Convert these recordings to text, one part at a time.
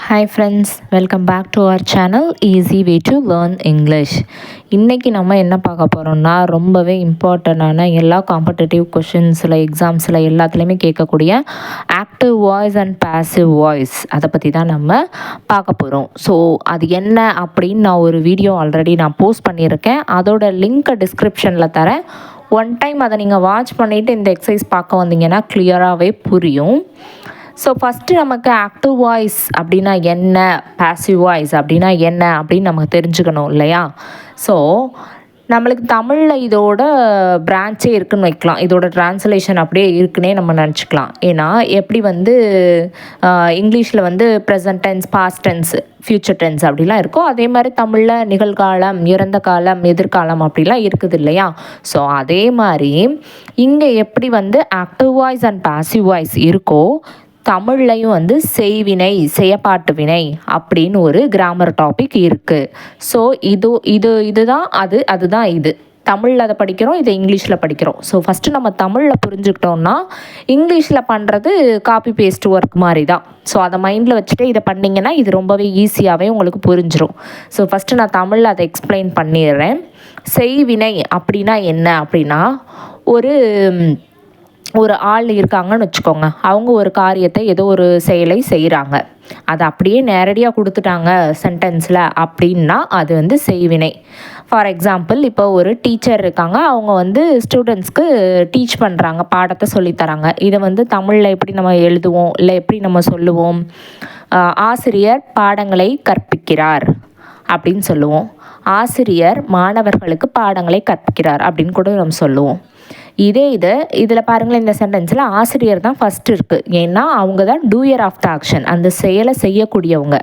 Hi friends, welcome back to our channel easy way to learn English. இன்றைக்கி நம்ம என்ன பார்க்க போகிறோம்னா, ரொம்பவே இம்பார்ட்டண்டான எல்லா காம்படிட்டிவ் கொஷின்ஸில் எக்ஸாம்ஸில் எல்லாத்துலேயுமே கேட்கக்கூடிய active voice and passive voice அதை பற்றி தான் நம்ம பார்க்க போகிறோம். ஸோ அது என்ன அப்படின்னு நான் ஒரு வீடியோ ஆல்ரெடி நான் போஸ்ட் பண்ணியிருக்கேன். அதோட லிங்க்கை டிஸ்கிரிப்ஷனில் தரேன். ஒன் டைம் அதை நீங்கள் வாட்ச் பண்ணிவிட்டு இந்த எக்ஸசைஸ் பார்க்க வந்தீங்கன்னா கிளியராகவே புரியும். ஸோ ஃபஸ்ட்டு நமக்கு ஆக்டிவ் வாய்ஸ் அப்படின்னா என்ன, பாசிவ் வாய்ஸ் அப்படின்னா என்ன அப்படின்னு நமக்கு தெரிஞ்சுக்கணும் இல்லையா? ஸோ நம்மளுக்கு தமிழில் இதோட பிரான்ச்சே இருக்குதுன்னு வைக்கலாம். இதோட ட்ரான்ஸ்லேஷன் அப்படியே இருக்குன்னே நம்ம நினச்சிக்கலாம். ஏன்னா எப்படி வந்து இங்கிலீஷில் வந்து present tense, past tense, future tense அப்படிலாம் இருக்கோ, அதே மாதிரி தமிழில் நிகழ்காலம், இறந்த காலம், எதிர்காலம் அப்படிலாம் இருக்குது இல்லையா? ஸோ அதே மாதிரி இங்கே எப்படி வந்து active voice and passive voice இருக்கோ, தமிழ்லையும் வந்து செய்வினை, செயப்பாட்டு வினை அப்படின்னு ஒரு கிராமர் டாபிக் இருக்குது. ஸோ இதுதான் அதுதான் இது. தமிழில் அதை படிக்கிறோம், இதை இங்கிலீஷில் படிக்கிறோம். ஸோ ஃபஸ்ட்டு நம்ம தமிழில் புரிஞ்சுக்கிட்டோம்னா இங்கிலீஷில் பண்ணுறது காப்பி பேஸ்ட் ஒர்க் மாதிரி தான். ஸோ அதை மைண்டில் வச்சுட்டு இதை பண்ணிங்கன்னா இது ரொம்பவே ஈஸியாகவே உங்களுக்கு புரிஞ்சிடும். ஸோ ஃபஸ்ட்டு நான் தமிழில் அதை எக்ஸ்பிளைன் பண்ணிடுறேன். செய்வினை அப்படின்னா என்ன அப்படின்னா, ஒரு ஆள் இருக்காங்கன்னு வச்சுக்கோங்க. அவங்க ஒரு காரியத்தை, ஏதோ ஒரு செயலை செய்கிறாங்க. அதை அப்படியே நேரடியாக கொடுத்துட்டாங்க சென்டென்ஸில் அப்படின்னா அது வந்து செய்வினை. ஃபார் எக்ஸாம்பிள், இப்போ ஒரு டீச்சர் இருக்காங்க. அவங்க வந்து ஸ்டூடெண்ட்ஸ்க்கு டீச் பண்ணுறாங்க, பாடத்தை சொல்லித்தராங்க. இதை வந்து தமிழில் எப்படி நம்ம எழுதுவோம், இல்லை எப்படி நம்ம சொல்லுவோம்? ஆசிரியர் பாடங்களை கற்பிக்கிறார் அப்படின்னு சொல்லுவோம். ஆசிரியர் மாணவர்களுக்கு பாடங்களை கற்பிக்கிறார் அப்படின்னு கூட நம்ம சொல்லுவோம். இதில் பாருங்களேன், இந்த சென்டென்ஸில் ஆசிரியர் தான் ஃபஸ்ட் இருக்குது. ஏன்னா அவங்க தான் டூயர் ஆஃப் த ஆக்ஷன், அந்த செயலை செய்யக்கூடியவங்க.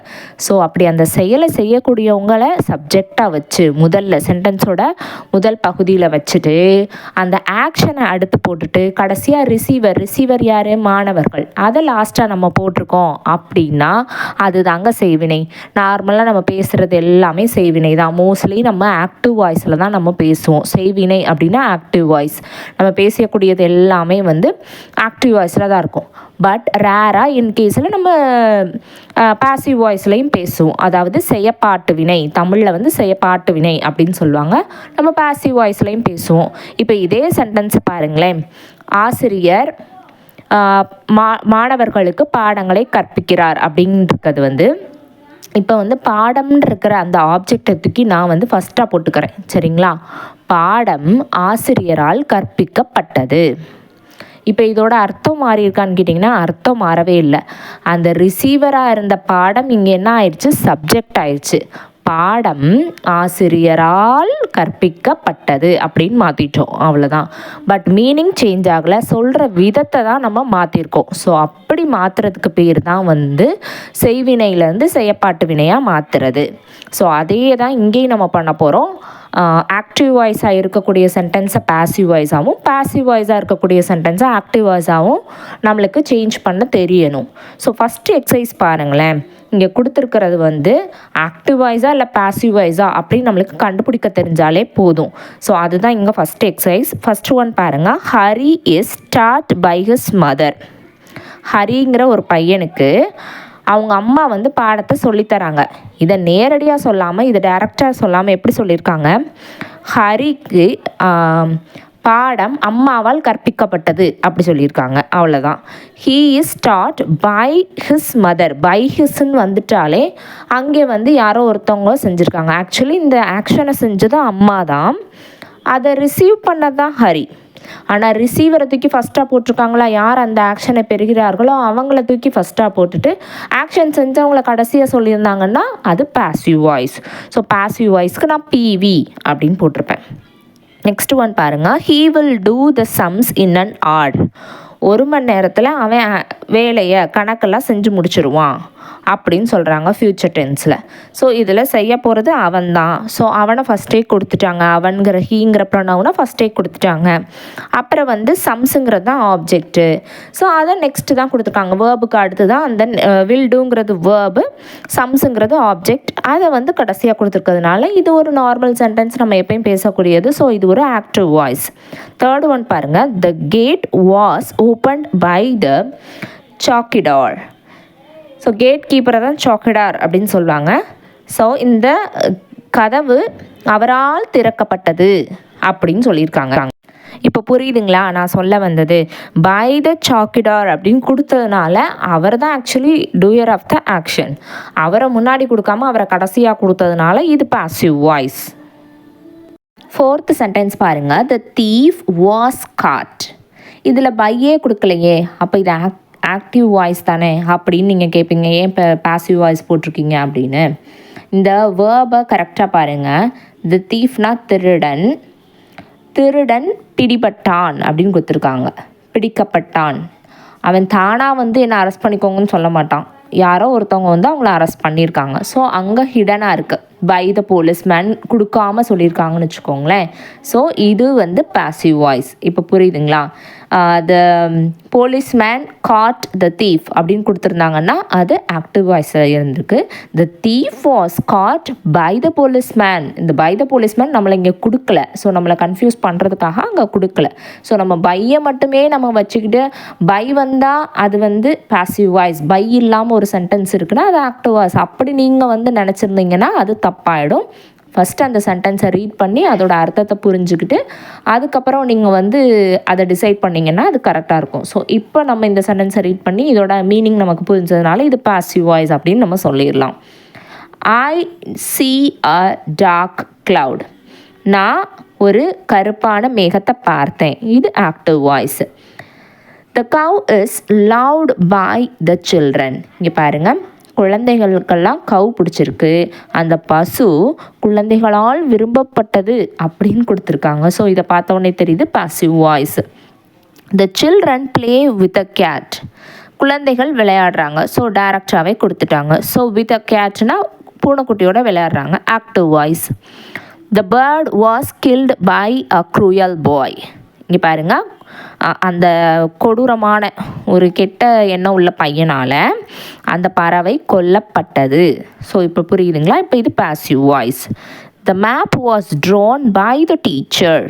ஸோ அப்படி அந்த செயலை செய்யக்கூடியவங்களை சப்ஜெக்டாக வச்சு முதல்ல சென்டென்ஸோட முதல் பகுதியில் வச்சுட்டு அந்த ஆக்ஷனை அடுத்து போட்டுட்டு கடைசியாக ரிசீவர் யார்? மாணவர்கள். அதை லாஸ்ட்டாக நம்ம போட்டிருக்கோம் அப்படின்னா அது தாங்க செய்வினை. நார்மலாக நம்ம பேசுகிறது எல்லாமே செய்வினை தான். மோஸ்ட்லி நம்ம ஆக்டிவ் வாய்ஸில் தான் நம்ம பேசுவோம். செய்வினை அப்படின்னா ஆக்டிவ் வாய்ஸ். நம்ம பேசக்கூடியது எல்லாமே வந்து ஆக்டிவ் வாய்ஸில் தான் இருக்கும். பட் ரேராக இன்கேஸில் நம்ம பாசிவ் வாய்ஸ்லையும் பேசுவோம். அதாவது செயப்பாட்டு வினை, தமிழில் வந்து செயப்பாட்டு வினை அப்படின்னு சொல்லுவாங்க. நம்ம பாசிவ் வாய்ஸ்லையும் பேசுவோம். இப்போ இதே சென்டென்ஸ் பாருங்களேன். ஆசிரியர் மாணவர்களுக்கு பாடங்களை கற்பிக்கிறார் அப்படின்றது வந்து, இப்போ வந்து பாடம்னு இருக்கிற அந்த ஆப்ஜெக்டை தூக்கி நான் வந்து ஃபஸ்ட்டாக போட்டுக்கிறேன். சரிங்களா? பாடம் ஆசிரியரால் கற்பிக்கப்பட்டது. இப்போ இதோட அர்த்தம் மாறி இருக்கான்னு கேட்டிங்கன்னா அர்த்தம் மாறவே இல்லை. அந்த ரிசீவராக இருந்த பாடம் இங்கே என்ன ஆயிடுச்சு? சப்ஜெக்ட் ஆயிடுச்சு. பாடம் ஆசிரியரால் கற்பிக்கப்பட்டது அப்படின்னு மாற்றிட்டோம், அவ்வளோதான். பட் மீனிங் சேஞ்ச் ஆகலை, சொல்கிற விதத்தை தான் நம்ம மாற்றிருக்கோம். ஸோ அப்படி மாற்றுறதுக்கு பேர் தான் வந்து செய்வினையிலேருந்து செயப்பாட்டு வினையாக மாற்றுறது. ஸோ அதே தான் இங்கேயும் நம்ம பண்ண போகிறோம். ஆக்டிவ் வாய்ஸாக இருக்கக்கூடிய சென்டென்ஸை பாசிவ் வாய்ஸாகவும், பாசிவ் வாய்ஸாக இருக்கக்கூடிய சென்டென்ஸை ஆக்டிவ் வாய்ஸாகவும் நம்மளுக்கு சேஞ்ச் பண்ண தெரியணும். ஸோ ஃபஸ்ட்டு எக்ஸசைஸ் பாருங்களேன். இங்கே கொடுத்துருக்கிறது வந்து ஆக்டிவ் வாய்ஸா இல்லை பாசிவ் வாய்ஸா அப்படின்னு நம்மளுக்கு கண்டுபிடிக்க தெரிஞ்சாலே போதும். ஸோ அதுதான் இங்கே ஃபஸ்ட்டு எக்ஸசைஸ். ஃபஸ்ட்டு ஒன் பாருங்கள். Hari is taught by his mother. ஹரிங்கிற ஒரு பையனுக்கு அவங்க அம்மா வந்து பாடத்தை சொல்லித்தராங்க. இதை நேரடியாக சொல்லாமல், இதை டைரக்டாக சொல்லாமல் எப்படி சொல்லியிருக்காங்க? ஹரிக்கு பாடம் அம்மாவால் கற்பிக்கப்பட்டது அப்படி சொல்லியிருக்காங்க, அவ்வளோதான். He is taught by his mother. By ஹிஸ்ன்னு வந்துட்டாலே அங்கே வந்து யாரோ ஒருத்தவங்க செஞ்சுருக்காங்க. ஆக்சுவலி இந்த ஆக்ஷனை செஞ்சது அம்மா தான், அதை ரிசீவ் பண்ணது தான் ஹரி. ஆனால் ரிசீவரை தூக்கி ஃபஸ்ட்டாக போட்டிருக்காங்களா? யார் அந்த ஆக்ஷனை பெறுகிறார்களோ அவங்கள தூக்கி ஃபஸ்ட்டாக போட்டுட்டு ஆக்ஷன் செஞ்சவங்கள கடைசியாக சொல்லியிருந்தாங்கன்னா அது பாசிவ் வாய்ஸ். ஸோ பாசிவ் வாய்ஸ்க்கு நான் பிவி அப்படின்னு போட்டிருப்பேன். நெக்ஸ்ட் ஒன் பாருங்கள். He will do the sums in an hour. 1 மணி நேரத்தில் அவன் வேலையை கணக்கெல்லாம் செஞ்சு முடிச்சிருவான் அப்படின்னு சொல்கிறாங்க ஃப்யூச்சர் டென்ஸில். ஸோ இதில் செய்ய போகிறது அவன் தான். ஸோ அவனை ஃபஸ்ட்டே கொடுத்துட்டாங்க. அவன்கிற ஹீங்கிற ப்ரொனவுனை ஃபஸ்ட்டே கொடுத்துட்டாங்க. அப்புறம் வந்து சம்ஸுங்கிறது தான் ஆப்ஜெக்ட்டு. ஸோ அதை நெக்ஸ்ட்டு தான் கொடுத்துருக்காங்க. வேர்புக்கு அடுத்து தான் அந்த வில் டூங்கிறது வேர்பு, சம்ஸுங்கிறது ஆப்ஜெக்ட். அதை வந்து கடைசியாக கொடுத்துருக்கிறதுனால இது ஒரு நார்மல் சென்டென்ஸ், நம்ம எப்பயும் பேசக்கூடியது. ஸோ இது ஒரு ஆக்டிவ் வாய்ஸ். தேர்ட் ஒன் பாருங்கள். The gate was opened by the chowkidar. So gate கீப்பரை தான் சௌக்கிடார் அப்படின்னு சொல்லுவாங்க. ஸோ இந்த கதவு அவரால் திறக்கப்பட்டது அப்படின்னு சொல்லியிருக்காங்க. இப்போ புரியுதுங்களா நான் சொல்ல வந்தது? பை த சௌக்கிடார் அப்படின்னு கொடுத்ததுனால அவர் தான் actually doer of the action. அவரை முன்னாடி கொடுக்காம அவரை கடைசியாக கொடுத்ததுனால இது பாசிவ் வாய்ஸ். 4th சென்டென்ஸ் பாருங்கள். The thief was caught. இதில் பையே கொடுக்கலையே, அப்போ இது ஆக்டிவ் வாய்ஸ் தானே அப்படின்னு நீங்கள் கேட்பீங்க. ஏன் இப்போ பாசிவ் வாய்ஸ் போட்டிருக்கீங்க அப்படின்னு. இந்த வேர்பை கரெக்டாக பாருங்கள். த தீஃப்னா திருடன், திருடன் பிடிபட்டான் அப்படின்னு கொடுத்துருக்காங்க. பிடிக்கப்பட்டான். அவன் தானாக வந்து என்னை அரெஸ்ட் பண்ணிக்கோங்கன்னு சொல்ல மாட்டான். யாரோ ஒருத்தவங்க வந்து அவங்கள அரெஸ்ட் பண்ணியிருக்காங்க. ஸோ அங்கே ஹிடனாக இருக்குது. பை த போலீஸ்மேன் கொடுக்காமல் சொல்லியிருக்காங்கன்னு வச்சுக்கோங்களேன். ஸோ இது வந்து பாசிவ் வாய்ஸ். இப்போ புரியுதுங்களா? The policeman caught the thief அப்படின்னு கொடுத்துருந்தாங்கன்னா அது ஆக்டிவ் வாய்ஸில் இருந்திருக்கு. The thief was caught by the policeman. இந்த பை த போலீஸ்மேன் நம்மளை இங்கே கொடுக்கல. ஸோ நம்மளை கன்ஃபியூஸ் பண்ணுறதுக்காக அங்கே கொடுக்கல. ஸோ நம்ம பையை மட்டுமே நம்ம வச்சுக்கிட்டு பை வந்தால் அது வந்து பாசிவ் வாய்ஸ், பை இல்லாமல் ஒரு சென்டென்ஸ் இருக்குன்னா அது ஆக்டிவ் வாய்ஸ் அப்படி நீங்கள் வந்து நினச்சிருந்தீங்கன்னா அது தப்பாயிடும். ஃபஸ்ட்டு அந்த சென்டென்ஸை ரீட் பண்ணி அதோட அர்த்தத்தை புரிஞ்சுக்கிட்டு அதுக்கப்புறம் நீங்கள் வந்து அதை டிசைட் பண்ணிங்கன்னா அது கரெக்டாக இருக்கும். ஸோ இப்போ நம்ம இந்த சென்டென்ஸை ரீட் பண்ணி இதோட மீனிங் நமக்கு புரிஞ்சதுனால இது பாசிவ் வாய்ஸ் அப்படின்னு நம்ம சொல்லிடலாம். ஐ see a dark cloud. நான் ஒரு கருப்பான மேகத்தை பார்த்தேன். இது active voice. The cow is loved by the children. இங்கே பாருங்கள், குழந்தைகளுக்கெல்லாம் கவு பிடிச்சிருக்கு. அந்த பசு குழந்தைகளால் விரும்பப்பட்டது அப்படின்னு கொடுத்துருக்காங்க. ஸோ இதை பார்த்த உடனே தெரியுது passive voice. The children play with a cat. குழந்தைகள் விளையாடுறாங்க. ஸோ டைரக்டாகவே கொடுத்துட்டாங்க. ஸோ வித் அ கேட்னா பூனைக்குட்டியோட விளையாடுறாங்க, active voice. The bird was killed by a cruel boy. இங்கே பாருங்கள், அந்த கொடூரமான ஒரு கெட்ட எண்ணம் உள்ள பையனால் அந்த பறவை கொல்லப்பட்டது. ஸோ இப்போ புரியுதுங்களா? இப்போ இது passive voice. The map was drawn by the teacher.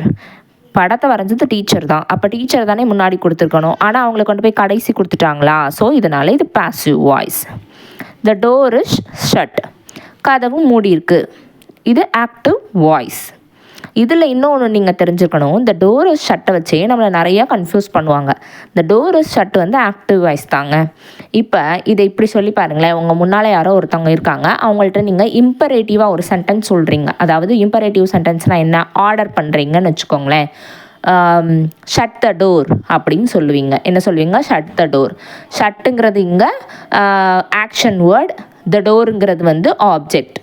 படத்தை வரைஞ்சது டீச்சர் தான். அப்போ டீச்சர் தானே முன்னாடி கொடுத்துருக்கணும். ஆனால் அவங்களை கொண்டு போய் கடைசி கொடுத்துட்டாங்களா? ஸோ இதனால் இது passive voice. The door is shut. கதவு மூடி இருக்கு. இது ஆக்டிவ் வாய்ஸ். இதில் இன்னொன்று நீங்கள் தெரிஞ்சுக்கணும். இந்த டோர் ஷட்டை வச்சே நம்மளை நிறையா கன்ஃபியூஸ் பண்ணுவாங்க. இந்த டோர் ஷட் வந்து ஆக்டிவ் வாய்ஸ் தாங்க. இப்போ இதை இப்படி சொல்லி பாருங்களேன். உங்கள் முன்னால் யாரோ ஒருத்தவங்க இருக்காங்க. அவங்கள்ட்ட நீங்கள் இம்பரேட்டிவாக ஒரு சென்டென்ஸ் சொல்கிறீங்க. அதாவது இம்பரேட்டிவ் சென்டென்ஸ்னால் என்ன? ஆர்டர் பண்ணுறீங்கன்னு வச்சுக்கோங்களேன். ஷட் த டோர் அப்படின்னு சொல்லுவீங்க. என்ன சொல்லுவீங்க? Shut the door. ஷட்டுங்கிறது இங்கே ஆக்ஷன் வேர்ட், த டோருங்கிறது வந்து ஆப்ஜெக்ட்.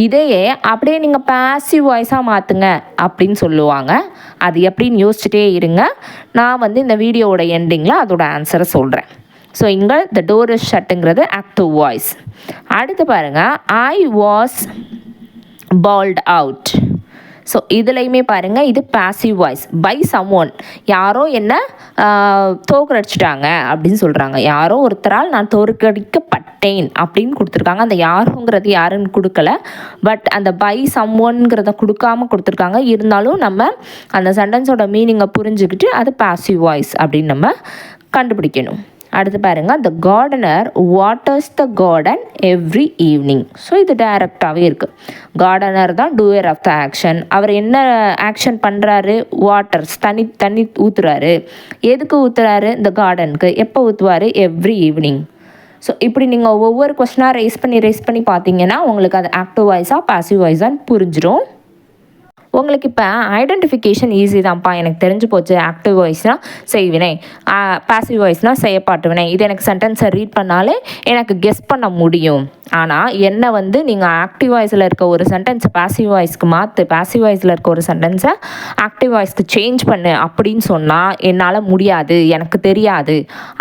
இதையே அப்படியே நீங்கள் பாசிவ் வாய்ஸாக மாற்றுங்க அப்படின்னு சொல்லுவாங்க. அது எப்படின்னு யோசிச்சுட்டே இருங்க. நான் வந்து இந்த வீடியோவோட எண்டிங்கில் அதோட ஆன்சரை சொல்கிறேன். ஸோ இங்கே த டோர் இஸ் ஷட்டுங்கிறது ஆக்டிவ் வாய்ஸ். அடுத்து பாருங்கள், I was bowled out. So இதுலையுமே பாருங்கள், இது பாசிவ் வாய்ஸ். பை சம்ஒன், யாரோ என்ன தோற்கடிச்சிட்டாங்க அப்படின்னு சொல்கிறாங்க. யாரோ ஒருத்தரால் நான் தோற்கடிக்கப்பட்டேன் அப்படின்னு கொடுத்துருக்காங்க. அந்த யாருங்கிறது யாருன்னு கொடுக்கல. பட் அந்த பை சம்ஒன்ங்கிறத கொடுக்காம கொடுத்துருக்காங்க. இருந்தாலும் நம்ம அந்த சென்டென்ஸோட மீனிங்கை புரிஞ்சுக்கிட்டு அது பாசிவ் வாய்ஸ் அப்படின்னு நம்ம கண்டுபிடிக்கணும். அடுத்து பாருங்கள், the gardener waters the garden every evening. So இது டைரக்டாகவே இருக்குது. கார்டனர் தான் டூயர் ஆஃப் த ஆக்ஷன். அவர் என்ன ஆக்ஷன் பண்ணுறாரு? வாட்டர்ஸ், தண்ணி ஊற்றுறாரு. எதுக்கு ஊற்றுறாரு? இந்த கார்டனுக்கு. எப்போ ஊற்றுவார்? Every evening. ஸோ இப்படி நீங்கள் ஒவ்வொரு கொஸ்டினாக ரைஸ் பண்ணி பார்த்தீங்கன்னா உங்களுக்கு அது ஆக்டிவ் வாய்ஸாக பாசிவ் வாய்ஸான்னு புரிஞ்சிடும். உங்களுக்கு இப்போ ஐடென்டிஃபிகேஷன் ஈஸி தான்ப்பா. எனக்கு தெரிஞ்சு போச்சு. ஆக்டிவ் வாய்ஸ்னால் செய்வினை, பாசிவ் வாய்ஸ்னால் செய்யப்பாட்டுவினை. இது எனக்கு சென்டென்ஸை ரீட் பண்ணாலே எனக்கு கெஸ் பண்ண முடியும். ஆனால் என்ன வந்து நீங்கள் ஆக்டிவ் வாய்ஸில் இருக்க ஒரு சென்டென்ஸை பாசிவ் வாய்ஸ்க்கு மாற்று, பாசிவ் வாய்ஸில் இருக்க ஒரு சென்டென்ஸை ஆக்டிவ் வாய்ஸ்க்கு சேஞ்ச் பண்ணு அப்படின்னு சொன்னால் என்னால் முடியாது, எனக்கு தெரியாது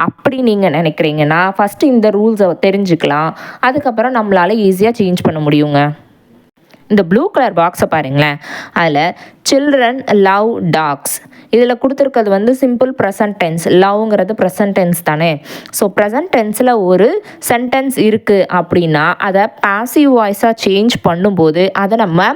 அப்படி நீங்கள் நினைக்கிறீங்கன்னா ஃபஸ்ட்டு இந்த ரூல்ஸை தெரிஞ்சுக்கலாம். அதுக்கப்புறம் நம்மளால் ஈஸியாக சேஞ்ச் பண்ண முடியுங்க. இந்த ப்ளூ கலர் பாக்ஸை பாருங்களேன். அதில் சில்ட்ரன் லவ் டாக்ஸ். இதில் கொடுத்துருக்கிறது வந்து சிம்பிள் ப்ரெசன்ட் டென்ஸ், லவ்ங்கிறது ப்ரெசன்ட் டென்ஸ் தானே. ஸோ ப்ரெசன்ட் டென்ஸில் ஒரு சென்டென்ஸ் இருக்குது அப்படின்னா அதை பாசிவ் வாய்ஸாக சேஞ்ச் பண்ணும்போது அதை நம்ம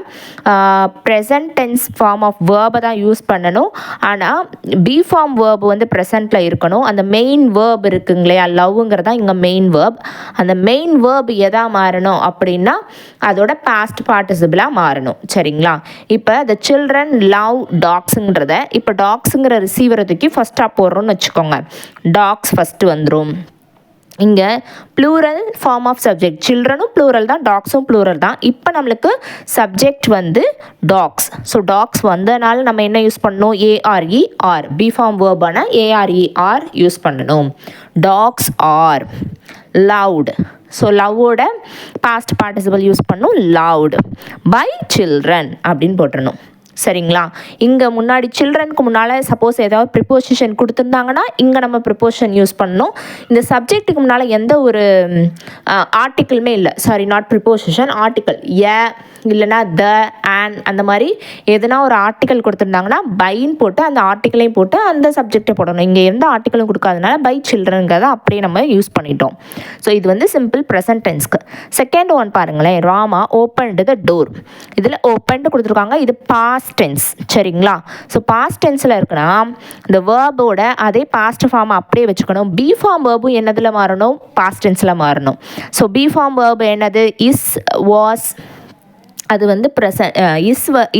ப்ரெசன்ட் டென்ஸ் ஃபார்ம் ஆஃப் வேர்பை தான் யூஸ் பண்ணணும். ஆனால் பி ஃபார்ம் வேர்பு வந்து ப்ரெசண்ட்டில் இருக்கணும். அந்த மெயின் வேர்ப் இருக்குங்களே லவ்ங்கிறதா இங்கே மெயின் வேர்ப். அந்த மெயின் வேர்ப் எதா மாறணும் அப்படின்னா அதோட பாஸ்ட் பார்ட்டிசிபிளாக மாறணும். சரிங்களா? இப்போ த சில்ட்ரன் லவ் டாக்ஸுங்கிறத இப்போ டாக்ஸுங்கிற ரிசீவரை தூக்கி ஃபஸ்ட்டாக போடுறோன்னு வச்சுக்கோங்க. டாக்ஸ் ஃபஸ்ட்டு வந்துடும். இங்கே ப்ளூரல் ஃபார்ம் ஆஃப் சப்ஜெக்ட், சில்ட்ரனும் ப்ளூரல் தான், டாக்ஸும் ப்ளூரல் தான். இப்போ நம்மளுக்கு சப்ஜெக்ட் வந்து டாக்ஸ். ஸோ டாக்ஸ் வந்ததுனால நம்ம என்ன யூஸ் பண்ணணும்? ARER, பி ஃபார்ம் வேர்பான ARER யூஸ் பண்ணணும். Dogs are loved. ஸோ லவ்வோட பாஸ்ட் பார்ட்டிசிபிள் யூஸ் பண்ணும், லவுட் பை சில்ட்ரன் அப்படின்னு போட்டுடணும். சரிங்களா? இங்கே முன்னாடி சில்ட்ரனுக்கு முன்னால் சப்போஸ் ஏதாவது ப்ரிப்போசிஷன் கொடுத்துருந்தாங்கன்னா இங்கே நம்ம ப்ரிப்போசிஷன் யூஸ் பண்ணணும். இந்த சப்ஜெக்ட்டுக்கு முன்னால் எந்த ஒரு ஆர்டிக்கிளுமே இல்லை, சாரி நாட் ப்ரிப்போசிஷன், ஆர்டிக்கல் இல்லைனா த அண்ட் அந்த மாதிரி எதுனா ஒரு ஆர்டிக்கல் கொடுத்துருந்தாங்கன்னா பைன்னு போட்டு அந்த ஆர்டிக்கலையும் போட்டு அந்த சப்ஜெக்டை போடணும். இங்கே எந்த ஆர்டிக்கலும் கொடுக்காதனால பை சில்ட்ரனுங்கிறத அப்படியே நம்ம யூஸ் பண்ணிட்டோம். ஸோ இது வந்து சிம்பிள் ப்ரெசன்ட் டென்ஸ்க்கு. செகண்ட் ஒன் பாருங்களேன், ராமா ஓப்பன்டு த டோர். இதில் ஓப்பன்டு கொடுத்துருக்காங்க, இது பாஸ்ட் டென்ஸ். சரிங்களா? ஸோ பாஸ்ட் டென்ஸில் இருக்குன்னா இந்த வேர்போட அதே பாஸ்ட் ஃபார்மை அப்படியே வச்சுக்கணும். பி ஃபார்ம் வேர்பும் என்னதில் மாறணும்? பாஸ்ட் டென்ஸில் மாறணும். ஸோ பி ஃபார்ம் வேர்பு என்னது? இஸ், வாஸ், அது வந்து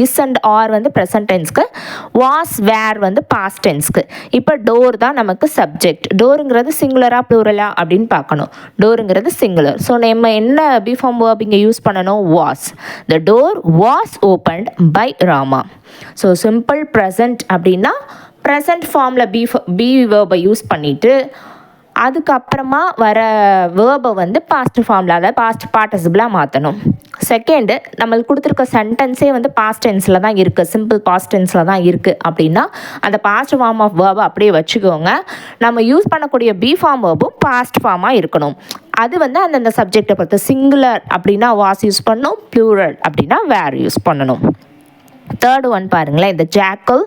இஸ் அண்ட் ஆர் வந்து ப்ரெசன்ட் டென்ஸ்க்கு, வாஸ் வேர் வந்து பாஸ்ட் டென்ஸ்க்கு. இப்போ டோர் தான் நமக்கு சப்ஜெக்ட். டோருங்கிறது சிங்குலரா ப்ளூரலா அப்படின்னு பார்க்கணும். டோருங்கிறது சிங்குலர். ஸோ நம்ம என்ன பி ஃபார்ம் வேர்ப் இங்கே யூஸ் பண்ணணும்? Was. The door was opened by Rama. So simple present அப்படின்னா ப்ரெசன்ட் ஃபார்மில் பி வேர்பை யூஸ் பண்ணிவிட்டு அதுக்கப்புறமா வர வேர்பை வந்து பாஸ்ட் ஃபார்மில், அதாவது பாஸ்ட் பார்ட்டிசிபிளாக மாற்றணும். செகண்டு, நம்மளுக்கு கொடுத்துருக்க சென்டென்ஸே வந்து பாஸ்ட் டென்ஸில் தான் இருக்குது, சிம்பிள் பாஸ்ட் டென்ஸில் தான் இருக்குது அப்படின்னா அந்த பாஸ்ட் ஃபார்ம் ஆஃப் வேர்பை அப்படியே வச்சுக்கோங்க. நம்ம யூஸ் பண்ணக்கூடிய பி ஃபார்ம் வேர்பும் பாஸ்ட் ஃபார்மாக இருக்கணும். அது வந்து அந்தந்த சப்ஜெக்டை பொறுத்து. சிங்குலர் அப்படின்னா வாஸ் யூஸ் பண்ணணும், ப்ளூரல் அப்படின்னா வேர் யூஸ் பண்ணணும். தேர்ட் ஒன் பாருங்களேன், இந்த jackal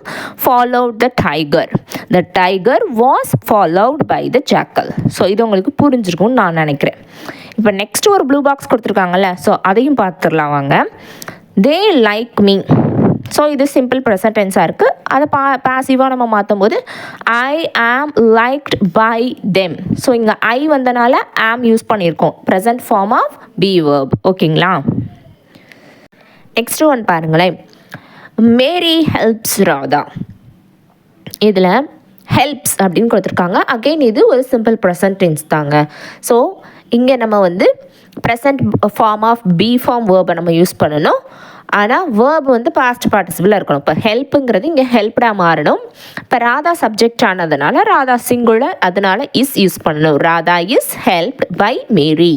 followed the tiger. The tiger was followed by the jackal. So இது உங்களுக்கு புரிஞ்சிருக்கும்னு நான் நினைக்கிறேன். இப்போ நெக்ஸ்ட் ஒரு ப்ளூ பாக்ஸ் கொடுத்துருக்காங்கல்ல, ஸோ அதையும் பார்த்துடலாம் வாங்க. they like me. ஸோ இது சிம்பிள் ப்ரெசன்ட் டென்ஸாக இருக்குது. அதை பாசிவாக நம்ம மாற்றும் போது ஐ ஆம் லைக்ட் பை தெம். ஸோ இங்கே ஐ வந்தனால ஆம் யூஸ் பண்ணியிருக்கோம், present form of be verb. ஓகேங்களா? நெக்ஸ்ட் ஒன் பாருங்களேன், மேரி ஹெல்ப்ஸ் ராதா. இதில் ஹெல்ப்ஸ் அப்படின்னு கொடுத்துருக்காங்க. அகெயின் இது ஒரு சிம்பிள் ப்ரெசன்ட் டென்ஸ் தாங்க. ஸோ இங்கே நம்ம வந்து present form of be form வேர்பை நம்ம யூஸ் பண்ணணும். ஆனால் வேர்ப் வந்து பாஸ்ட் பார்ட்டிசிபிளாக இருக்கணும். இப்போ ஹெல்ப்புங்கிறது இங்கே ஹெல்ப்டாக மாறணும். இப்போ ராதா சப்ஜெக்ட் ஆனதுனால ராதா சிங்குலர், அதனால இஸ் யூஸ் பண்ணணும். Radha is helped by Mary.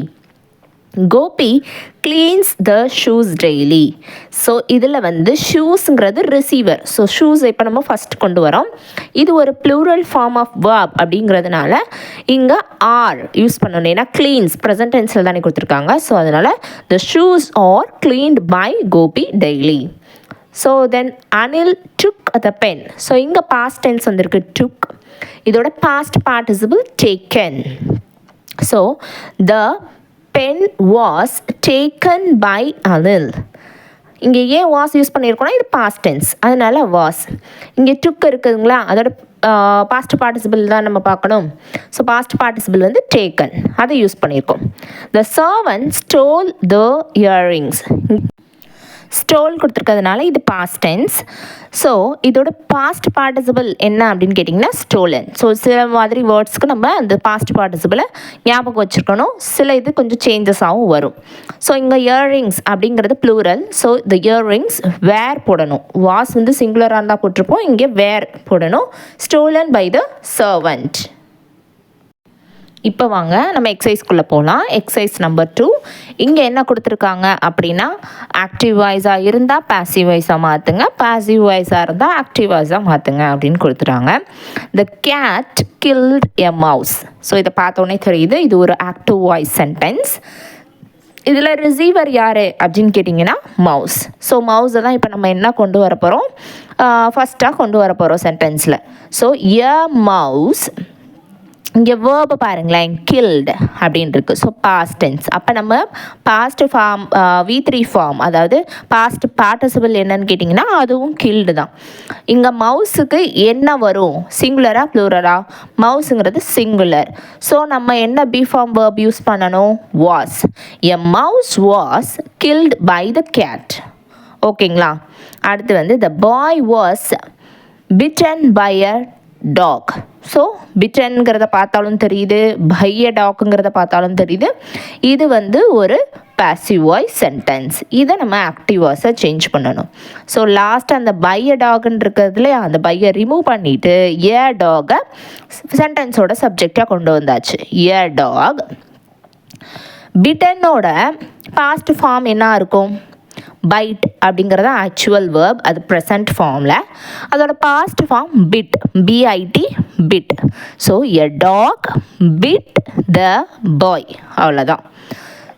Gopi cleans the shoes daily. So இதில் வந்து ஷூஸுங்கிறது ரிசீவர். ஸோ ஷூஸ் இப்போ நம்ம ஃபஸ்ட் கொண்டு வரோம். இது ஒரு ப்ளூரல் ஃபார்ம் ஆஃப் வேர்ப் அப்படிங்கிறதுனால இங்கே ஆர் யூஸ் பண்ணணும். ஏன்னா கிளீன்ஸ் ப்ரெசன்ட் டென்ஸில் தானே கொடுத்துருக்காங்க. ஸோ அதனால் the shoes are cleaned by Gopi daily. So then Anil took the pen. So இங்கே பாஸ்ட் டென்ஸ் வந்திருக்கு டுக். இதோட past participle taken. So the pen was taken by Anil. இங்கே ஏன் வாஸ் யூஸ் பண்ணியிருக்கோன்னா இது பாஸ்ட் டென்ஸ், அதனால் வாஸ். இங்கே டுக் இருக்குதுங்களா, அதோட பாஸ்ட் பார்ட்டிசிபிள் தான் நம்ம பார்க்கணும். ஸோ பாஸ்ட் பார்ட்டிசிபிள் வந்து டேக்கன், அதை யூஸ் பண்ணியிருக்கோம். The servant stole the earrings. Stole கொடுத்துருக்கிறதுனால இது பாஸ்ட் டென்ஸ். ஸோ இதோட பாஸ்ட் பார்ட்டிசிபிள் என்ன அப்படின்னு கேட்டிங்கன்னா ஸ்டோலன். ஸோ சில மாதிரி வேர்ட்ஸ்க்கு நம்ம அந்த பாஸ்ட் பார்ட்டிசிபிளை ஞாபகம் வச்சுருக்கணும். சில இது கொஞ்சம் சேஞ்சஸாகவும் வரும். ஸோ இங்கே இயரிங்ஸ் அப்படிங்கிறது ப்ளூரல். ஸோ இந்த இயரிங்ஸ் வேர் போடணும். வாஸ் வந்து சிங்குலராக இருந்தால் போட்டிருப்போம், இங்கே வேர் போடணும். Stolen by the servant. இப்போ வாங்க நம்ம எக்ஸசைஸ்க்குள்ளே போகலாம். Exercise number 2. இங்கே என்ன கொடுத்துருக்காங்க அப்படின்னா ஆக்டிவ் வாய்ஸாக இருந்தால் பாசிவ் வாய்ஸாக மாற்றுங்க, பாசிவ் வாய்ஸாக இருந்தால் ஆக்டிவ் வாய்ஸாக மாற்றுங்க அப்படின்னு கொடுத்துட்டாங்க. த கேட் கில்ட் எ மவுஸ். ஸோ இதை பார்த்தோன்னே தெரியுது இது ஒரு ஆக்டிவ் வாய்ஸ் சென்டென்ஸ். இதில் ரிசீவர் யார் அப்படின்னு கேட்டிங்கன்னா மவுஸ். ஸோ மவுஸை தான் இப்போ நம்ம என்ன கொண்டு வர போகிறோம், ஃபஸ்ட்டாக கொண்டு வர போகிறோம் சென்டென்ஸில். ஸோ எ மவுஸ், இங்கே வேர்பை பாருங்களேன், கில்டு அப்படின்னு இருக்குது. So past tense. அப்போ நம்ம பாஸ்ட் ஃபார்ம் V3 ஃபார்ம், அதாவது பாஸ்ட் பார்ட்டிசிபிள் என்னன்னு கேட்டிங்கன்னா அதுவும் கில்டு தான். இங்கே மவுஸுக்கு என்ன வரும், சிங்குலரா ப்ளூரலா? மவுஸுங்கிறது சிங்குலர். ஸோ நம்ம என்ன பி ஃபார்ம் வேர்ப் யூஸ் பண்ணணும்? Was. A mouse was killed by the cat. ஓகேங்களா? அடுத்து வந்து the boy was bitten by a dog. So பிட்டன்கிறத பார்த்தாலும் தெரியுது, பை அ டாக்குங்கிறத பார்த்தாலும் தெரியுது. இது வந்து ஒரு பாசிவ் வாய்ஸ் சென்டென்ஸ். இதை நம்ம ஆக்டிவ் வாய்ஸை சேஞ்ச் பண்ணணும். ஸோ லாஸ்ட் அந்த பை அ டாக்ன்னு இருக்கிறதுல அந்த பையை ரிமூவ் பண்ணிவிட்டு ஏ டாகை சென்டென்ஸோட சப்ஜெக்டாக கொண்டு வந்தாச்சு. ஏ டாக். பிட்டனோட பாஸ்ட் ஃபார்ம் என்ன இருக்கும்? பைட் அப்படிங்கிறது ஆக்சுவல் வேர்ப், அது ப்ரெசன்ட் ஃபார்மில். அதோட past form bit, B I T, bit. So a dog bit the boy, அவ்வளோதான்.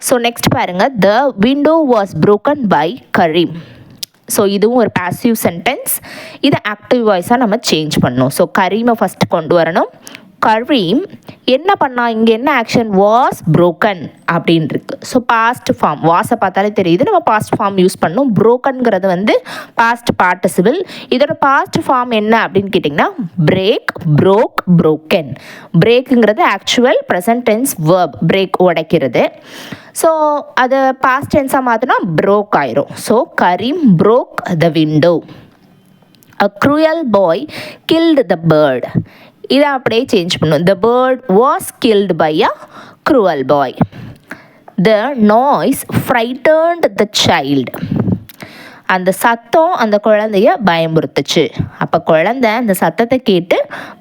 ஸோ நெக்ஸ்ட் பாருங்கள், the window was broken by Karim. So இதுவும் ஒரு பாசிவ் சென்டென்ஸ். இதை ஆக்டிவ் வாய்ஸாக நம்ம சேஞ்ச் பண்ணணும். ஸோ கரீமை ஃபஸ்ட்டு கொண்டு வரணும். கரீம் என்ன பண்ணா, இங்கே என்ன ஆக்ஷன்? வாஸ் broken அப்படின்னு இருக்கு. ஸோ பாஸ்ட் ஃபார்ம், வாஸை பார்த்தாலே தெரியுது நம்ம பாஸ்ட் ஃபார்ம் யூஸ் பண்ணணும். brokenங்கிறது வந்து பாஸ்ட் பார்ட்டிசிபிள். இதோட பாஸ்ட் ஃபார்ம் என்ன அப்படின்னு கேட்டிங்கன்னா பிரேக், broke, broken. பிரேக்குங்கிறது actual present tense verb, break உடைக்கிறது. ஸோ அதை பாஸ்ட் டென்ஸாக மாற்றினா broke ஆயிரும். So Karim broke the window. A cruel boy killed the bird. இதை அப்படியே சேஞ்ச் பண்ணும். The bird was killed by a cruel boy. The noise frightened the child. அந்த சத்தம் அந்த குழந்தைய பயமுறுத்துச்சு. அப்போ குழந்தை அந்த சத்தத்தை கேட்டு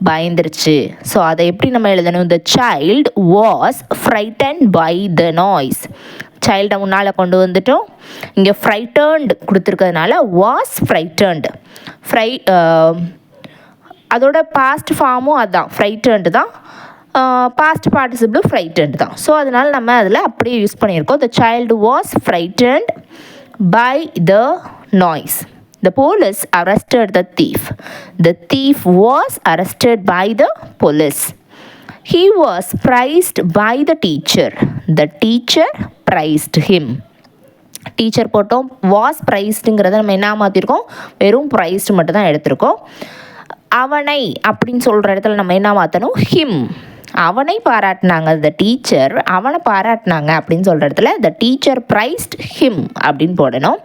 பயந்துருச்சு. ஸோ அதை எப்படி நம்ம எழுதணும்? The child was frightened by the noise. சைல்டை முன்னால் கொண்டு வந்துட்டோம். இங்கே ஃப்ரைட்டர்ன்டு கொடுத்துருக்கிறதுனால வாஸ் ஃப்ரைட்டர்ன்டு. அதோட பாஸ்ட் ஃபார்மும் அதுதான், ஃப்ரைட்டர்ன்டு தான். பாஸ்ட் பார்ட்டிசிபிளும் ஃப்ரைட்டன்ட் தான். ஸோ அதனால் நம்ம அதில் அப்படியே யூஸ் பண்ணியிருக்கோம். The child was frightened by the noise. The police arrested the thief. The thief was arrested by the police. He was praised by the teacher. The teacher praised him. Teacher போட்டோம். Was ப்ரைஸ்டுங்கிறத நம்ம என்ன மாற்றிருக்கோம்? வெறும் priced மட்டும் தான் எடுத்திருக்கோம். அவனை அப்படின்னு சொல்கிற இடத்துல நம்ம என்ன மாற்றணும்? ஹிம். அவனை பாராட்டினாங்க, த டீச்சர் அவனை பாராட்டினாங்க அப்படின்னு சொல்கிற இடத்துல த டீச்சர் ப்ரைஸ்ட் ஹிம் அப்படின்னு போடணும்.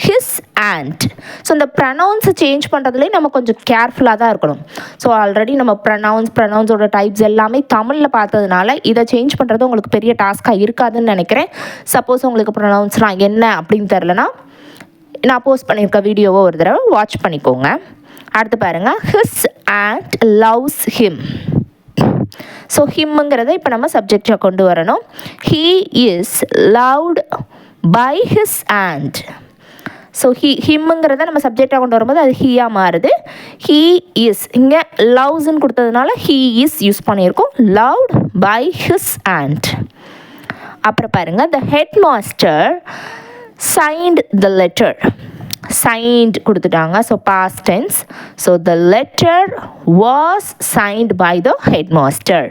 His aunt. ஸோ இந்த ப்ரனவுன்ஸை சேஞ்ச் பண்ணுறதுலேயும் நம்ம கொஞ்சம் கேர்ஃபுல்லாக தான் இருக்கணும். ஸோ ஆல்ரெடி நம்ம ப்ரனவுன்ஸோட டைப்ஸ் எல்லாமே தமிழில் பார்த்ததுனால இதை சேஞ்ச் பண்ணுறது உங்களுக்கு பெரிய டாஸ்க்காக இருக்காதுன்னு நினைக்கிறேன். சப்போஸ் உங்களுக்கு ப்ரனவுன்ஸ்லாம் என்ன அப்படின்னு தெரிலனா நான் போஸ்ட் பண்ணியிருக்க வீடியோவை ஒரு தடவை வாட்ச் பண்ணிக்கோங்க. அடுத்து பாருங்கள், his aunt loves him. So ஹிம்ங்கிறத இப்போ நம்ம சப்ஜெக்டாக கொண்டு வரணும். He is loved by his aunt. So ஹிம்ங்கிறத நம்ம சப்ஜெக்டாக கொண்டு வரும்போது அது ஹீயாக மாறுது. ஹீ இஸ், இங்கே லவ்ஸ்ன்னு கொடுத்ததுனால ஹீ இஸ் யூஸ் பண்ணியிருக்கோம். Loved by his aunt. அப்புறம் பாருங்கள், the head master signed the letter. Signed கொடுத்துட்டாங்க. So past tense. So the letter was signed by the head master.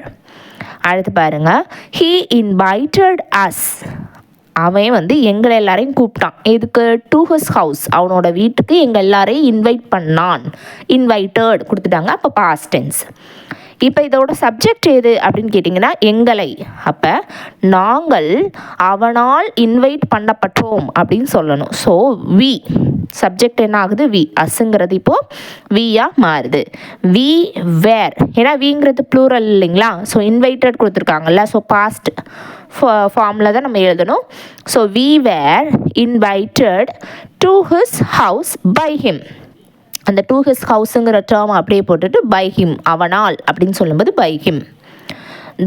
அடுத்து பாருங்கள், ஹீ இன்வைட்டட் அஸ். அவன் எங்களை எல்லாரையும் கூப்பிட்டான். எதுக்கு? To his house. அவனோட வீட்டுக்கு எங்கள் எல்லாரையும் இன்வைட் பண்ணான். இன்வைட்டட் கொடுத்துட்டாங்க. அப்போ பாஸ்ட் டென்ஸ். இப்போ இதோட சப்ஜெக்ட் எது அப்படின்னு கேட்டிங்கன்னா எங்களை. அப்போ நாங்கள் அவனால் இன்வைட் பண்ணப்பட்டோம் அப்படின்னு சொல்லணும். ஸோ வி சப்ஜெக்ட் என்ன ஆகுது? வி. அஸ்ங்கிறது இப்போது வியாக மாறுது. We were. ஏன்னா விங்கிறது ப்ளூரல் இல்லைங்களா? ஸோ இன்வைட்டட் கொடுத்துருக்காங்கல்ல. ஸோ பாஸ்ட் ஃபார்மில் தான் நம்ம எழுதணும். So we were invited to his house by him. அந்த டு ஹிஸ் ஹவுஸுங்கிற டேர்ம் அப்படியே போட்டுட்டு பை ஹிம், அவனால் அப்படின்னு சொல்லும்போது by him.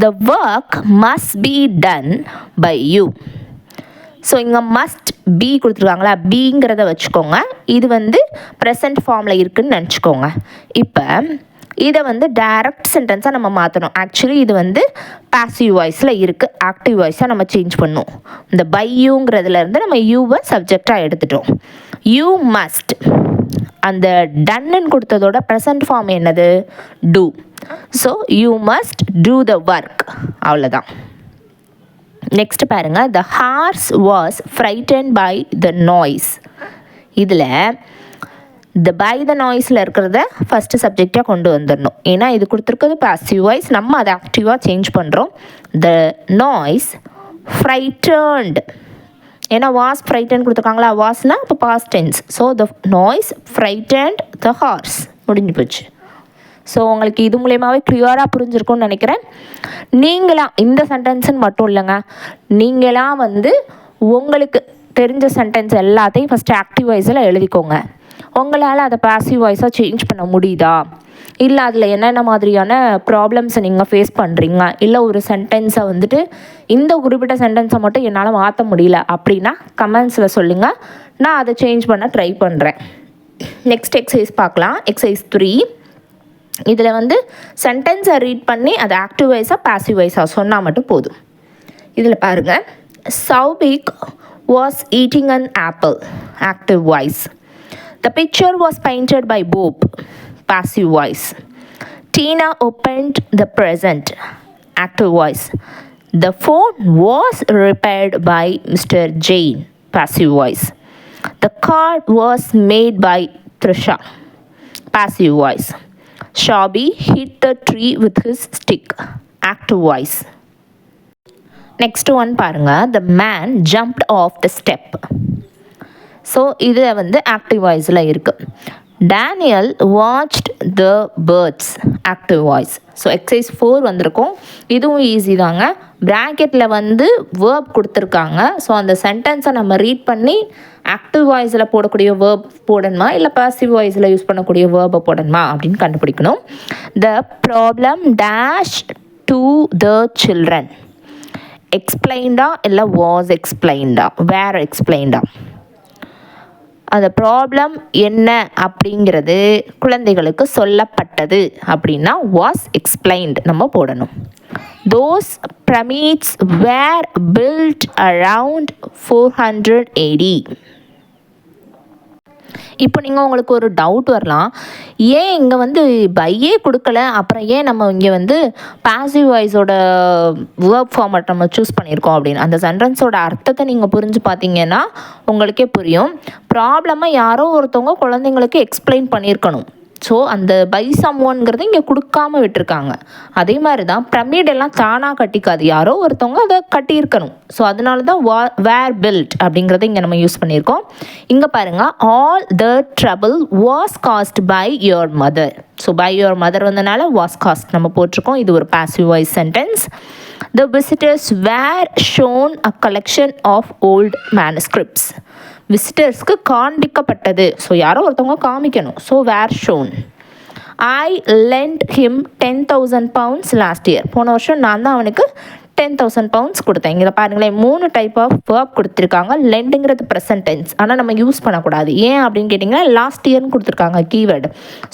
The work must be done by you. So இங்கே மஸ்ட் பி கொடுத்துருக்காங்களா? பிங்கிறத வச்சுக்கோங்க. இது ப்ரெசன்ட் ஃபார்மில் இருக்குதுன்னு நினச்சிக்கோங்க. இப்போ இதை டைரக்ட் சென்டென்ஸாக நம்ம மாற்றணும். ஆக்சுவலி இது பாசிவ் வாய்ஸில் இருக்குது. ஆக்டிவ் வாய்ஸாக நம்ம சேஞ்ச் பண்ணணும். இந்த பை யூங்கிறதுலேருந்து நம்ம யூவை சப்ஜெக்டாக எடுத்துட்டோம். You must. அந்த டன்னு கொடுத்ததோட ப்ரெசன்ட் ஃபார்ம் என்னது? Do. So you must do the work, அவ்வளோதான். நெக்ஸ்ட் பாருங்க, the horse was frightened by the noise. இதில் இந்த பை த நாய்ஸில் இருக்கிறத ஃபஸ்ட்டு சப்ஜெக்டாக கொண்டு வந்துடணும். ஏன்னா இது கொடுத்துருக்கிறது பாசிவ் வாய்ஸ், நம்ம அதை ஆக்டிவாக சேஞ்ச் பண்ணுறோம். த நாய்ஸ் ஃப்ரைட்டன்ட், ஏன்னா வாஸ் ஃப்ரைட்டன் கொடுத்துருக்காங்களா, வாஸ்னால் இப்போ past tense. So the noise frightened the horse, முடிஞ்சு போச்சு. ஸோ உங்களுக்கு இது மூலயமாவே க்ளியராக புரிஞ்சிருக்கும்னு நினைக்கிறேன். நீங்களாம் இந்த சென்டென்ஸுன்னு மட்டும் இல்லைங்க, நீங்களாம் உங்களுக்கு தெரிஞ்ச சென்டென்ஸ் எல்லாத்தையும் ஃபஸ்ட்டு ஆக்டிவ் வாய்ஸில் எழுதிக்கோங்க. உங்களால் அதை பாசிவ் வாய்ஸாக சேஞ்ச் பண்ண முடியுதா, இல்லை அதில் என்னென்ன மாதிரியான ப்ராப்ளம்ஸை நீங்கள் ஃபேஸ் பண்ணுறீங்க, இல்லை ஒரு சென்டென்ஸை இந்த குறிப்பிட்ட சென்டென்ஸை மட்டும் என்னால் மாற்ற முடியல அப்படின்னா கமெண்ட்ஸில் சொல்லுங்கள், நான் அதை சேஞ்ச் பண்ண ட்ரை பண்ணுறேன். நெக்ஸ்ட் எக்ஸசைஸ் பார்க்கலாம். எக்ஸசைஸ் 3. இதில் சென்டென்ஸை ரீட் பண்ணி அதை ஆக்டிவ் வாய்ஸாக பாசிவ் வாய்ஸாக சொன்னால் மட்டும் போதும். இதில் பாருங்கள், Soubhik was eating an apple, active voice. The picture was painted by Bob, passive voice. Tina opened the present, active voice. The phone was repaired by Mr. Jane, passive voice. The card was made by Trisha, passive voice. Shabi hit the tree with his stick, active voice. Next one பாருங்க, the man jumped off the step. So இது active வாய்ஸில் இருக்குது. Daniel watched த birds, active voice. So exercise 4 வந்திருக்கும். இதுவும் easy தாங்க. ப்ராக்கெட்டில் verb கொடுத்துருக்காங்க. So அந்த சென்டென்ஸை நம்ம ரீட் பண்ணி ஆக்டிவ் வாய்ஸில் போடக்கூடிய வேர்ப் போடணுமா, இல்லை பாசிவ் வாய்ஸில் யூஸ் பண்ணக்கூடிய வேர்பை போடணுமா அப்படின்னு கண்டுபிடிக்கணும். The problem dash to the children, எக்ஸ்பிளைன்டா இல்லை வாஸ் எக்ஸ்பிளைன்டா, வேர் எக்ஸ்பிளைன்டா. அந்த ப்ராப்ளம் என்ன அப்படிங்கிறது குழந்தைகளுக்கு சொல்லப்பட்டது அப்படின்னா வாஸ் எக்ஸ்பிளைன்ட் நம்ம போடணும். Those pyramids were built around 400 AD. இப்போ உங்களுக்கு ஒரு டவுட் வரலாம், ஏன் இங்கே பையே கொடுக்கல, அப்புறம் ஏன் நம்ம இங்கே பாசிவ் வாய்ஸோட வேர்ப் ஃபார்மட் நம்ம சூஸ் பண்ணியிருக்கோம் அப்படின்னு. அந்த சென்டென்ஸோட அர்த்தத்தை நீங்கள் புரிஞ்சு பார்த்தீங்கன்னா உங்களுக்கே புரியும். ப்ராப்ளமை யாரோ ஒருத்தவங்க குழந்தைங்களுக்கு எக்ஸ்பிளைன் பண்ணியிருக்கணும். ஸோ அந்த பை சம் ஒன்ங்கிறது இங்கே கொடுக்காம விட்டுருக்காங்க. அதே மாதிரி தான் பிரமிடெல்லாம் தானாக கட்டிக்காது, யாரோ ஒருத்தவங்க அதை கட்டியிருக்கணும். ஸோ அதனால தான் வேர் பில்ட் அப்படிங்கிறத இங்கே நம்ம யூஸ் பண்ணியிருக்கோம். இங்கே பாருங்கள், all the trouble was caused by your mother. So by your mother வந்தனால வாஸ் காஸ்ட் நம்ம போட்டிருக்கோம். இது ஒரு passive voice sentence. The visitors were shown a collection of old manuscripts. விசிட்டர்ஸ்க்கு காண்பிக்கப்பட்டது. ஸோ யாரோ ஒருத்தவங்க காமிக்கணும். So were shown. I lent him 10,000 pounds last year. போன வருஷம் நான் தான் அவனுக்கு 10,000 pounds கொடுத்தேன். இங்கே பாருங்களேன், 3 டைப் ஆஃப் வேர்ப் கொடுத்துருக்காங்க. லெண்டுங்கிறது ப்ரெசன்ட் டென்ஸ், ஆனால் நம்ம யூஸ் பண்ணக்கூடாது. ஏன் அப்படின்னு கேட்டிங்கன்னா லாஸ்ட் இயர்னு கொடுத்துருக்காங்க கீவேர்டு.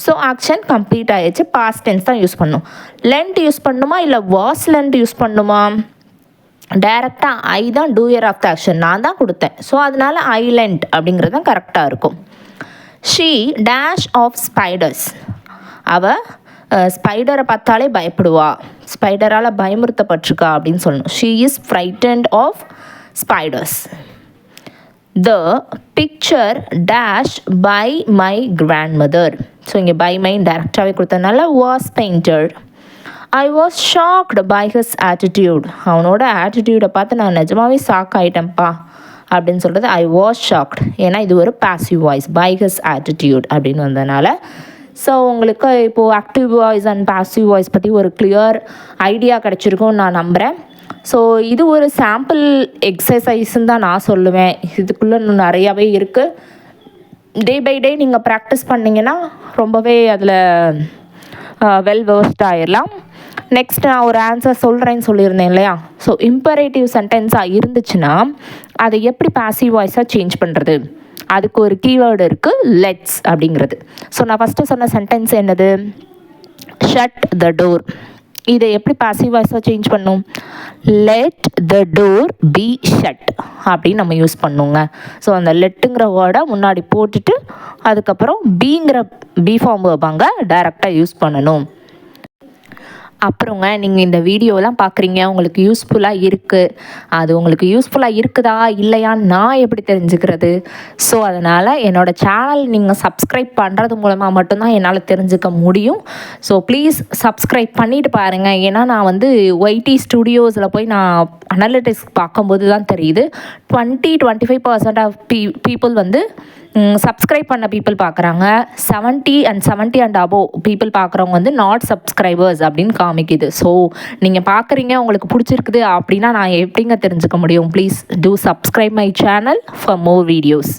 ஸோ ஆக்ஷன் கம்ப்ளீட் ஆகிடுச்சு, பாஸ்ட் டென்ஸ் தான் யூஸ் பண்ணணும். லெண்ட் யூஸ் பண்ணணுமா இல்லை வாஸ் லெண்ட் யூஸ் பண்ணணுமா? டைரெக்டாக ஐ தான் டூயர் ஆஃப் த ஆக்ஷன், நான் தான் கொடுத்தேன். ஸோ அதனால் ஐலண்ட் அப்படிங்கிறது தான் கரெக்டாக இருக்கும். She dash of spiders. அவள் ஸ்பைடரை பார்த்தாலே பயப்படுவா, ஸ்பைடரால் பயமுறுத்தப்பட்டிருக்கா அப்படின்னு சொல்லணும். She is frightened of spiders. The picture dash by my grandmother. So இங்கே பை மை டைரெக்டாகவே கொடுத்ததுனால was painted. I was shocked by his attitude. அவனோட ஆட்டிடியூடை பார்த்து நான் நிஜமாவே ஷாக் ஆகிட்டேன்ப்பா அப்படின்னு சொல்கிறது ஐ வாஸ் ஷாக்ட். ஏன்னா இது ஒரு passive voice, by his attitude அப்படின்னு வந்ததுனால. ஸோ உங்களுக்கு இப்போது active voice and passive voice பற்றி ஒரு கிளியர் ஐடியா கிடச்சிருக்கும்னு நான் நம்புகிறேன். ஸோ இது ஒரு சாம்பிள் எக்ஸசைஸ்ன்னு தான் நான் சொல்லுவேன். இதுக்குள்ளே இன்னும் நிறையாவே இருக்குது. டே பை டே நீங்கள் ப்ராக்டிஸ் பண்ணிங்கன்னா ரொம்பவே அதில் வெல் வேர்ஸ்ட் ஆகிடலாம். நெக்ஸ்ட் நான் ஒரு ஆன்சர் சொல்கிறேன்னு சொல்லியிருந்தேன் இல்லையா? ஸோ இம்பரேட்டிவ் சென்டென்ஸாக இருந்துச்சுன்னா அதை எப்படி பாசிவ் வாய்ஸாக சேஞ்ச் பண்ணுறது, அதுக்கு ஒரு கீவேர்டு இருக்குது, லெட்ஸ் அப்படிங்கிறது. ஸோ நான் ஃபஸ்ட்டு சொன்ன சென்டென்ஸ் என்னது? Shut the door. இதை எப்படி பாசிவ் வாய்ஸாக சேஞ்ச் பண்ணும்? Let the door be shut அப்படின்னு நம்ம யூஸ் பண்ணுங்க. ஸோ அந்த லெட்டுங்கிற வேர்டை முன்னாடி போட்டுட்டு அதுக்கப்புறம் பீங்கிற பி ஃபார்ம் வைப்பாங்க டைரெக்டாக யூஸ் பண்ணணும். அப்புறங்க நீங்கள் இந்த வீடியோலாம் பார்க்குறீங்க, உங்களுக்கு யூஸ்ஃபுல்லாக இருக்குது. அது உங்களுக்கு யூஸ்ஃபுல்லாக இருக்குதா இல்லையான்னு நான் எப்படி தெரிஞ்சுக்கிறது? ஸோ அதனால் என்னோடய சேனல் நீங்கள் சப்ஸ்கிரைப் பண்ணுறது மூலமாக மட்டும்தான் என்னால் தெரிஞ்சுக்க முடியும். ஸோ ப்ளீஸ் சப்ஸ்கிரைப் பண்ணிவிட்டு பாருங்கள். ஏன்னா நான் வந்து ஒய்டி ஸ்டுடியோஸில் போய் நான் அனலிட்டிக்ஸ் பார்க்கும்போது தான் தெரியுது 20-25% ஆஃப் பீப்புள் வந்து சப்ஸ்கிரைப் பண்ண பீப்புள் பார்க்குறாங்க. 70 அண்ட் அபோவ் பீப்புள் பார்க்குறவங்க வந்து நாட் சப்ஸ்கிரைபர்ஸ் அப்படின்னு காமிக்குது. ஸோ நீங்கள் பார்க்குறீங்க, உங்களுக்கு பிடிச்சிருக்குது அப்படின்னா நான் எப்படிங்க தெரிஞ்சுக்க முடியும்? Please do subscribe my channel for more videos.